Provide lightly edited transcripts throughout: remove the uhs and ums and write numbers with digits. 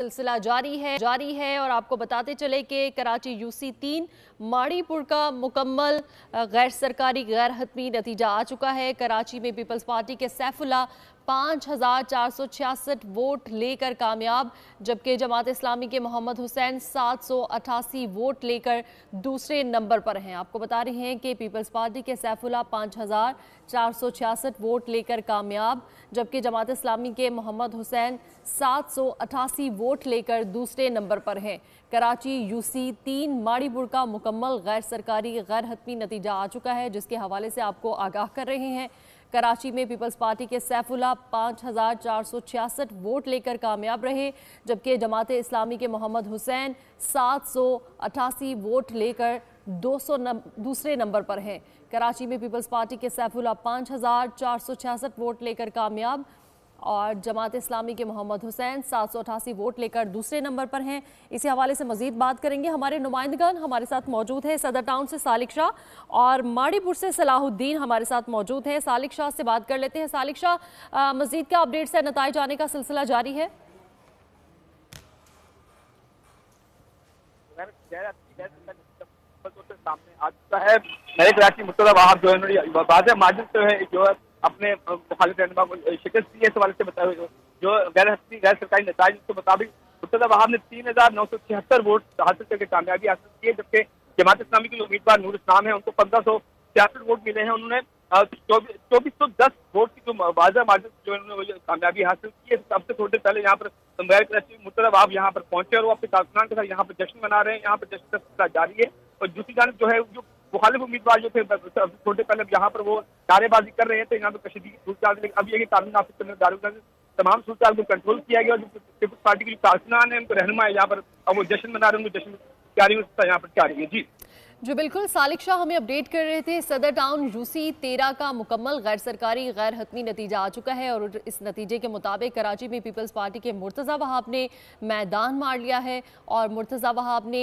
सिलसिला जारी है और आपको बताते चले कि कराची UC3 माड़ीपुर का मुकम्मल गैर सरकारी गैर हतमी नतीजा आ चुका है। कराची में पीपल्स पार्टी के सैफुल्ला 5466 वोट लेकर कामयाब, जबकि जमात इस्लामी के मोहम्मद हुसैन 788 वोट लेकर दूसरे नंबर पर हैं। आपको बता रहे हैं कि पीपल्स पार्टी के सैफुल्ला 5466 वोट लेकर कामयाब, जबकि जमात इस्लामी के मोहम्मद हुसैन 788 वोट लेकर दूसरे नंबर पर हैं। कराची UC3 माड़ीपुर का मुकम्मल गैर सरकारी गैर हतमी नतीजा आ चुका है, जिसके हवाले से आपको आगाह कर रहे हैं। कराची में पीपल्स पार्टी के सैफुल्ला 5466 वोट लेकर कामयाब रहे, जबकि जमात इस्लामी के मोहम्मद हुसैन 788 वोट लेकर दूसरे नंबर पर हैं। कराची में पीपल्स पार्टी के सैफुल्ला 5466 वोट लेकर कामयाब और जमात इस्लामी के मोहम्मद हुसैन 788 वोट लेकर दूसरे नंबर पर हैं। इसी हवाले से मजीद बात करेंगे। हमारे नुमाइंदगान हमारे साथ मौजूद है। सदर टाउन से सालिक शाह और माड़ीपुर से सलाहुद्दीन हमारे साथ मौजूद हैं। सालिक शाह से बात कर लेते हैं। सालिक शाह, मजीद क्या अपडेट्स है? नताइज आने का सिलसिला जारी है। सामने आ चुका है। नए कराची मुर्तज़ा वहाब जो है अपने मुखालिफ रहनुमा को शिकस्त दी है। इस हवाले से बताया हुए जो गैर सरकारी नताइज के मुताबिक मुर्तज़ा वहाब ने 3976 वोट हासिल करके कामयाबी हासिल की है, जबकि जमात इस्लामी के उम्मीदवार नूर इस्लाम है, उनको 1566 वोट मिले हैं। उन्होंने 2410 वोट की जो वाज़ह मार्जिन जो उन्होंने कामयाबी हासिल की है। सबसे थोड़े पहले यहाँ पर मुर्तज़ा वहाब यहाँ पर पहुंचे और वो अपने कारकुनान के साथ यहाँ पर जश्न मना रहे हैं। यहाँ पर जश्न का सिलसिला जारी है और दूसरी जानिब जो है जो मुखालिफ उम्मीदवार जो थे छोटे पहले यहाँ पर वो नारेबाजी कर रहे थे। यहाँ पर कशीदगी सूरत, अब ये कानून नाफिज करने दारुल तमाम सूरत को कंट्रोल किया गया और जो पीपल्स पार्टी के जो कारकुनान है, उनको रहनुमा है यहाँ पर, अब वो जश्न मना रहे हैं, उनको जश्न तैयारी यहाँ पर क्या रही है। जी बिल्कुल, सालिक शाह हमें अपडेट कर रहे थे। सदर टाउन UC13 का मुकम्मल गैर सरकारी गैर हतमी नतीजा आ चुका है और इस नतीजे के मुताबिक कराची में पीपल्स पार्टी के मुर्तज़ा वहाब ने मैदान मार लिया है और मुर्तज़ा वहाब ने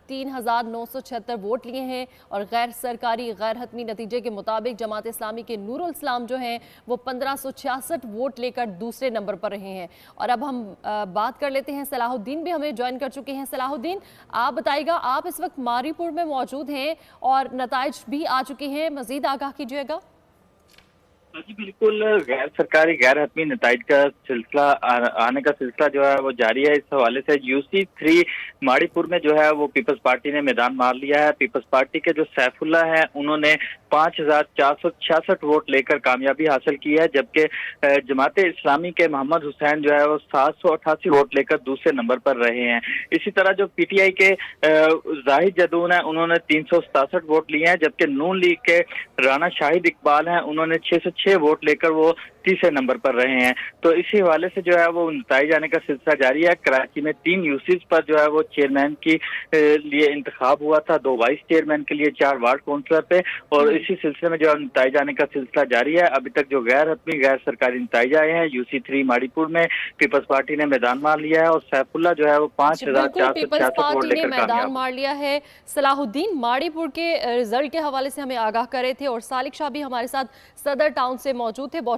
3976 वोट लिए हैं और गैर सरकारी गैर हतमी नतीजे के मुताबिक जमात इस्लामी के नूरुल इस्लाम जो हैं वो 1566 वोट लेकर दूसरे नंबर पर रहे हैं। और अब हम बात कर लेते हैं, सलाहुद्दीन भी हमें ज्वाइन कर चुके हैं। सलाहुद्दीन, आप बताइएगा, आप इस वक्त माड़ीपुर में मौजूद हैं और नताइज भी आ चुके हैं, मजीद आगाह कीजिएगा। जी बिल्कुल, गैर सरकारी गैर हतमी नताइज का सिलसिला आने का सिलसिला जो है वो जारी है। इस हवाले से UC3 माड़ीपुर में जो है वो पीपल्स पार्टी ने मैदान मार लिया है। पीपल्स पार्टी के जो सैफुल्ला है उन्होंने 5466 वोट लेकर कामयाबी हासिल की है, जबकि जमात इस्लामी के मोहम्मद हुसैन जो है वो 788 वोट लेकर दूसरे नंबर पर रहे हैं। इसी तरह जो PTI के जाहिद जदून है उन्होंने 367 वोट लिए हैं, जबकि नून लीग के राना शाहिद इकबाल हैं, उन्होंने 606 वोट लेकर वो तीसरे नंबर पर रहे हैं। तो इसी हवाले से जो है वो नताइज आने का सिलसिला जारी है। कराची में 3 UCs पर जो है वो चेयरमैन की लिए इंतखाब हुआ था, 2 वाइस चेयरमैन के लिए, 4 वार्ड काउंसलर पे, और इसी सिलसिले में जो है नताइज आने का सिलसिला जारी है। अभी तक जो गैर हतमी गैर सरकारी नताइज आए हैं, UC3 माड़ीपुर में पीपल्स पार्टी ने मैदान मार लिया है और सैफुल्ला जो है वो 5466 वोट लेकर मैदान मार लिया है। सलाहुद्दीन माड़ीपुर के रिजल्ट के हवाले से हमें आगाह करे थे और सालिक शाह भी हमारे साथ सदर टाउन से मौजूद थे। बहुत